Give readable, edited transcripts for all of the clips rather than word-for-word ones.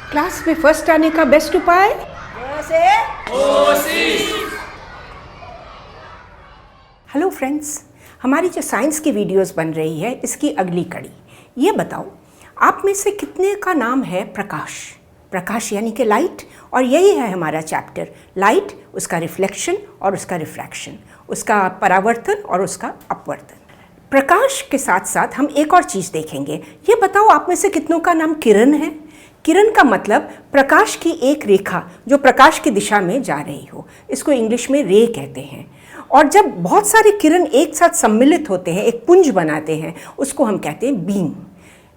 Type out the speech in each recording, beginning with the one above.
Class में first आने का बेस्ट उपाय हेलो फ्रेंड्स, हमारी जो साइंस की वीडियोस बन रही है इसकी अगली कड़ी। ये बताओ, आप में से कितने का नाम है प्रकाश? प्रकाश यानी कि लाइट, और यही है हमारा चैप्टर, लाइट, उसका रिफ्लेक्शन और उसका रिफ्रैक्शन, उसका परावर्तन और उसका अपवर्तन। प्रकाश के साथ साथ हम एक और चीज़ देखेंगे। ये बताओ, आप में से कितनों का नाम किरण है? किरण का मतलब प्रकाश की एक रेखा जो प्रकाश की दिशा में जा रही हो, इसको इंग्लिश में रे कहते हैं। और जब बहुत सारे किरण एक साथ सम्मिलित होते हैं, एक पुंज बनाते हैं, उसको हम कहते हैं बीम।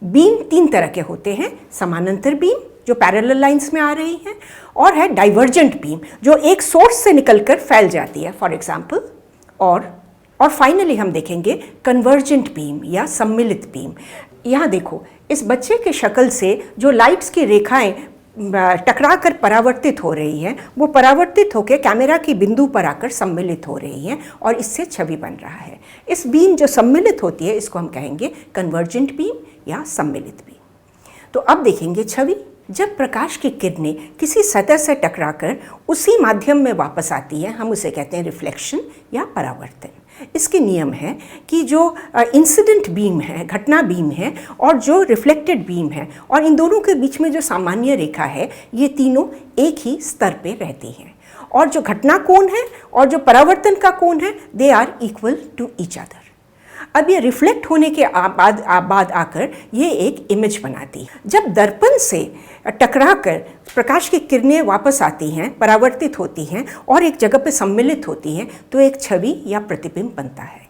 बीम तीन तरह के होते हैं, समानांतर बीम जो पैरेलल लाइंस में आ रही हैं, और है डाइवर्जेंट बीम जो एक सोर्स से निकलकर फैल जाती है, फॉर एग्जाम्पल। और फाइनली हम देखेंगे कन्वर्जेंट बीम या सम्मिलित बीम। यहाँ देखो, इस बच्चे के शक्ल से जो लाइट्स की रेखाएं टकरा कर परावर्तित हो रही हैं, वो परावर्तित होकर कैमरा की बिंदु पर आकर सम्मिलित हो रही हैं और इससे छवि बन रहा है। इस बीम जो सम्मिलित होती है इसको हम कहेंगे कन्वर्जेंट बीम या सम्मिलित बीम। तो अब देखेंगे छवि। जब प्रकाश की किरणें किसी सतह से टकराकर उसी माध्यम में वापस आती हैं, हम उसे कहते हैं रिफ्लेक्शन या परावर्तन। इसके नियम है कि जो इंसिडेंट बीम है, घटना बीम है, और जो रिफ्लेक्टेड बीम है, और इन दोनों के बीच में जो सामान्य रेखा है, ये तीनों एक ही स्तर पे रहती हैं। और जो घटना कोण है और जो परावर्तन का कोण है, they are equal to each other. अब ये रिफ्लेक्ट होने के बाद आकर ये एक इमेज बनाती है। जब दर्पण से टकराकर प्रकाश की किरणें वापस आती हैं, परावर्तित होती हैं और एक जगह पे सम्मिलित होती हैं, तो एक छवि या प्रतिबिंब बनता है।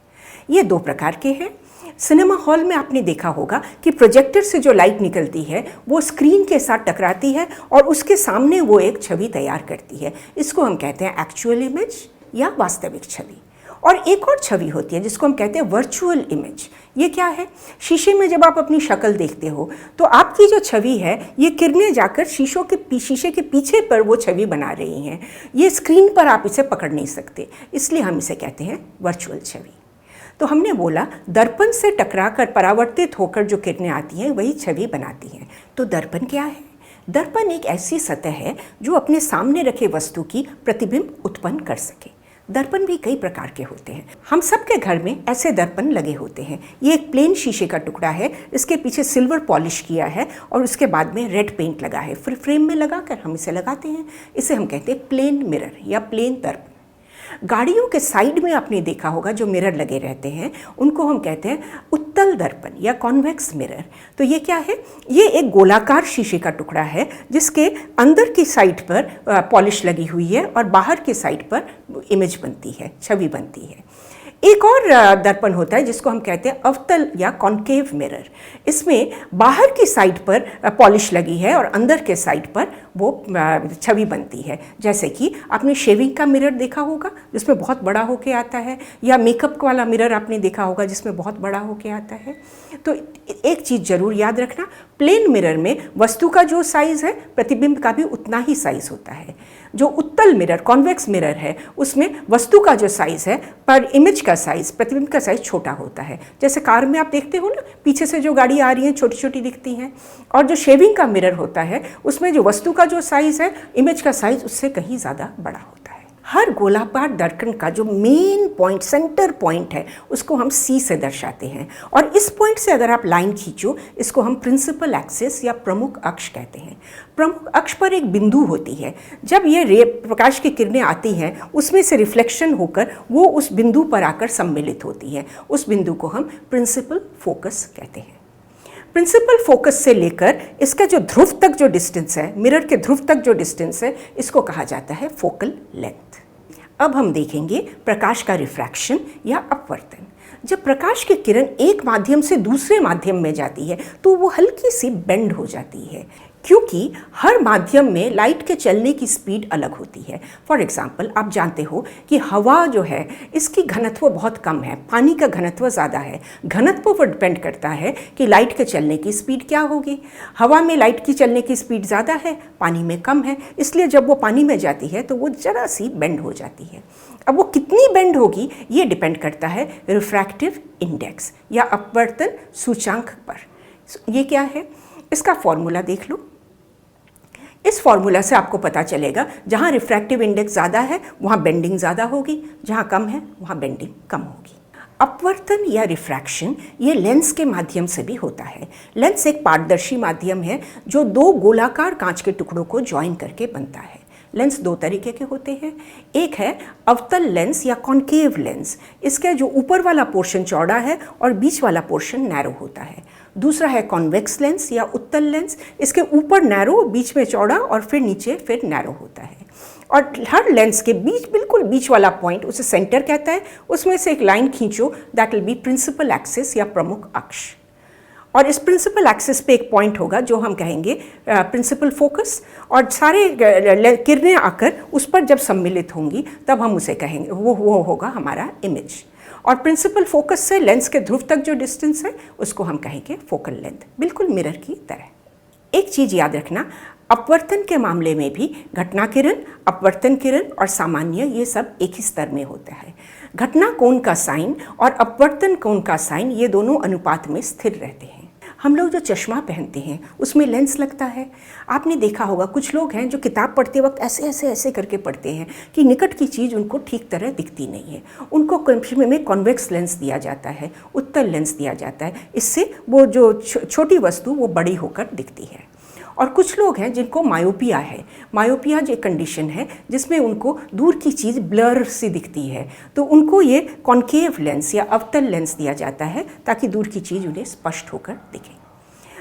ये दो प्रकार के हैं। सिनेमा हॉल में आपने देखा होगा कि प्रोजेक्टर से जो लाइट निकलती है वो स्क्रीन के साथ टकराती है और उसके सामने वो एक छवि तैयार करती है। इसको हम कहते हैं एक्चुअल इमेज या वास्तविक छवि। और एक और छवि होती है जिसको हम कहते हैं वर्चुअल इमेज। ये क्या है? शीशे में जब आप अपनी शक्ल देखते हो तो आपकी जो छवि है, ये किरणें जाकर शीशे के पीछे पर वो छवि बना रही हैं। ये स्क्रीन पर आप इसे पकड़ नहीं सकते, इसलिए हम इसे कहते हैं वर्चुअल छवि। तो हमने बोला दर्पण से टकराकर परावर्तित होकर जो किरणें आती हैं वही छवि बनाती हैं। तो दर्पण क्या है? दर्पण एक ऐसी सतह है जो अपने सामने रखे वस्तु की प्रतिबिंब उत्पन्न कर सके। दर्पण भी कई प्रकार के होते हैं। हम सबके घर में ऐसे दर्पण लगे होते हैं। ये एक प्लेन शीशे का टुकड़ा है, इसके पीछे सिल्वर पॉलिश किया है और उसके बाद में रेड पेंट लगा है। फिर फ्रेम में लगाकर हम इसे लगाते हैं। इसे हम कहते हैं प्लेन मिरर या प्लेन दर्पण। गाड़ियों के साइड में आपने देखा होगा जो मिरर लगे रहते हैं, उनको हम कहते हैं उत्तल दर्पण या कॉन्वेक्स मिरर। तो ये क्या है? ये एक गोलाकार शीशे का टुकड़ा है जिसके अंदर की साइड पर पॉलिश लगी हुई है और बाहर की साइड पर इमेज बनती है, छवि बनती है। एक और दर्पण होता है जिसको हम कहते हैं अवतल या कॉन्केव मिरर। इसमें बाहर की साइड पर पॉलिश लगी है और अंदर के साइड पर वो छवि बनती है। जैसे कि आपने शेविंग का मिरर देखा होगा जिसमें बहुत बड़ा होके आता है, या मेकअप वाला मिरर आपने देखा होगा जिसमें बहुत बड़ा होके आता है। तो एक चीज़ ज़रूर याद रखना, प्लेन मिरर में वस्तु का जो साइज़ है प्रतिबिंब का भी उतना ही साइज़ होता है। जो उत्तल मिरर, कॉन्वेक्स मिरर है, उसमें वस्तु का जो साइज़ है पर इमेज का साइज़, प्रतिबिंब का साइज़ छोटा होता है। जैसे कार में आप देखते हो ना, पीछे से जो गाड़ी आ रही है छोटी छोटी दिखती हैं। और जो शेविंग का मिरर होता है उसमें जो वस्तु का जो साइज़ है, इमेज का साइज़ उससे कहीं ज़्यादा बड़ा होता है। हर गोलाकार दर्पण का जो मेन पॉइंट, सेंटर पॉइंट है, उसको हम सी से दर्शाते हैं। और इस पॉइंट से अगर आप लाइन खींचो, इसको हम प्रिंसिपल एक्सिस या प्रमुख अक्ष कहते हैं। प्रमुख अक्ष पर एक बिंदु होती है। जब ये प्रकाश की किरणें आती हैं, उसमें से रिफ्लेक्शन होकर वो उस बिंदु पर आकर सम्मिलित होती है। उस बिंदु को हम प्रिंसिपल फोकस कहते हैं। प्रिंसिपल फोकस से लेकर इसका जो ध्रुव तक जो डिस्टेंस है, मिरर के ध्रुव तक जो डिस्टेंस है, इसको कहा जाता है फोकल लेंथ। अब हम देखेंगे प्रकाश का रिफ्रैक्शन या अपवर्तन। जब प्रकाश की किरण एक माध्यम से दूसरे माध्यम में जाती है तो वो हल्की सी बेंड हो जाती है, क्योंकि हर माध्यम में लाइट के चलने की स्पीड अलग होती है। फॉर एग्जाम्पल, आप जानते हो कि हवा जो है इसकी घनत्व बहुत कम है, पानी का घनत्व ज़्यादा है। घनत्व पर डिपेंड करता है कि लाइट के चलने की स्पीड क्या होगी। हवा में लाइट की चलने की स्पीड ज़्यादा है, पानी में कम है, इसलिए जब वो पानी में जाती है तो वो जरा सी बेंड हो जाती है। अब वो कितनी बेंड होगी ये डिपेंड करता है रिफ्रैक्टिव इंडेक्स या अपवर्तन सूचांक पर। ये क्या है? इसका फॉर्मूला देख लो। इस फॉर्मूला से आपको पता चलेगा जहाँ रिफ्रैक्टिव इंडेक्स ज़्यादा है वहाँ बेंडिंग ज़्यादा होगी, जहाँ कम है वहाँ बेंडिंग कम होगी। अपवर्तन या रिफ्रैक्शन ये लेंस के माध्यम से भी होता है। लेंस एक पारदर्शी माध्यम है जो दो गोलाकार कांच के टुकड़ों को ज्वाइन करके बनता है। लेंस दो तरीके के होते हैं। एक है अवतल लेंस या कॉन्केव लेंस, इसका जो ऊपर वाला पोर्शन चौड़ा है और बीच वाला पोर्शन नैरो होता है। दूसरा है कॉन्वेक्स लेंस या उत्तल लेंस, इसके ऊपर नैरो, बीच में चौड़ा और फिर नीचे फिर नैरो होता है। और हर लेंस के बीच, बिल्कुल बीच वाला पॉइंट, उसे सेंटर कहता है, उसमें से एक लाइन खींचो, that will be principal axis या प्रमुख अक्ष। और इस प्रिंसिपल एक्सिस पे एक पॉइंट होगा जो हम कहेंगे प्रिंसिपल फोकस, और सारे किरणें आकर उस पर जब सम्मिलित होंगी तब हम उसे कहेंगे, वो होगा हमारा इमेज। और प्रिंसिपल फोकस से लेंस के ध्रुव तक जो डिस्टेंस है उसको हम कहेंगे फोकल लेंथ, बिल्कुल मिरर की तरह। एक चीज़ याद रखना, अपवर्तन के मामले में भी घटना किरण, अपवर्तन किरण और सामान्य ये सब एक ही स्तर में होता है। घटना कोण का साइन और अपवर्तन कोण का साइन ये दोनों अनुपात में स्थिर रहते हैं। हम लोग जो चश्मा पहनते हैं उसमें लेंस लगता है। आपने देखा होगा कुछ लोग हैं जो किताब पढ़ते वक्त ऐसे ऐसे ऐसे करके पढ़ते हैं कि निकट की चीज़ उनको ठीक तरह दिखती नहीं है। उनको में कॉन्वेक्स लेंस दिया जाता है, उत्तल लेंस दिया जाता है, इससे वो जो छोटी वस्तु वो बड़ी होकर दिखती है। और कुछ लोग हैं जिनको मायोपिया है। मायोपिया जो कंडीशन है जिसमें उनको दूर की चीज़ ब्लर सी दिखती है, तो उनको ये कॉन्केव लेंस या अवतल लेंस दिया जाता है ताकि दूर की चीज़ उन्हें स्पष्ट होकर दिखे।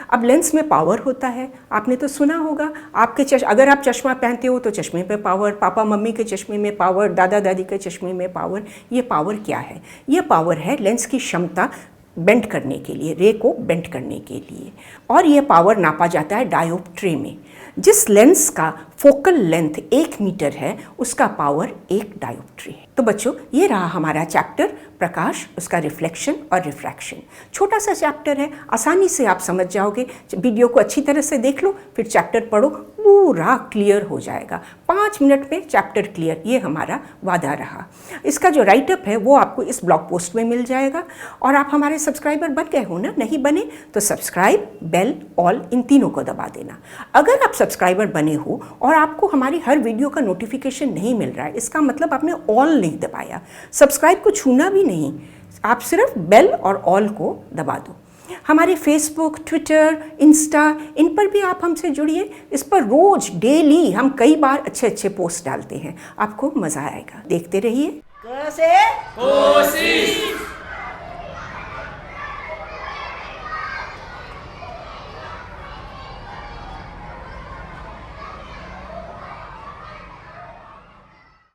अब लेंस में पावर होता है, आपने तो सुना होगा। अगर आप चश्मा पहनते हो तो चश्मे पे पावर, पापा मम्मी के चश्मे में पावर, दादा दादी के चश्मे में पावर। ये पावर क्या है? ये पावर है लेंस की क्षमता बेंड करने के लिए, रे को बेंड करने के लिए। और ये पावर नापा जाता है डायोप्ट्री में। जिस लेंस का फोकल लेंथ 1 मीटर है उसका पावर 1 डायोप्ट्री है। तो बच्चों, ये रहा हमारा चैप्टर प्रकाश, उसका रिफ्लेक्शन और रिफ्रैक्शन। छोटा सा चैप्टर है, आसानी से आप समझ जाओगे। वीडियो को अच्छी तरह से देख लो, फिर चैप्टर पढ़ो, पूरा क्लियर हो जाएगा। 5 मिनट में चैप्टर क्लियर, ये हमारा वादा रहा। इसका जो राइटअप है वो आपको इस ब्लॉग पोस्ट में मिल जाएगा। और आप हमारे सब्सक्राइबर बन गए हो ना? नहीं बने तो सब्सक्राइब, बेल, ऑल इन तीनों को दबा देना। अगर आप सब्सक्राइबर बने हो और आपको हमारी हर वीडियो का नोटिफिकेशन नहीं मिल रहा है, इसका मतलब आपने ऑल नहीं दबाया। सब्सक्राइब को छूना भी नहीं, आप सिर्फ बेल और ऑल को दबा दो। हमारे फेसबुक, ट्विटर, इंस्टा, इन पर भी आप हमसे जुड़िए। इस पर रोज डेली हम कई बार अच्छे अच्छे पोस्ट डालते हैं, आपको मज़ा आएगा। देखते रहिए।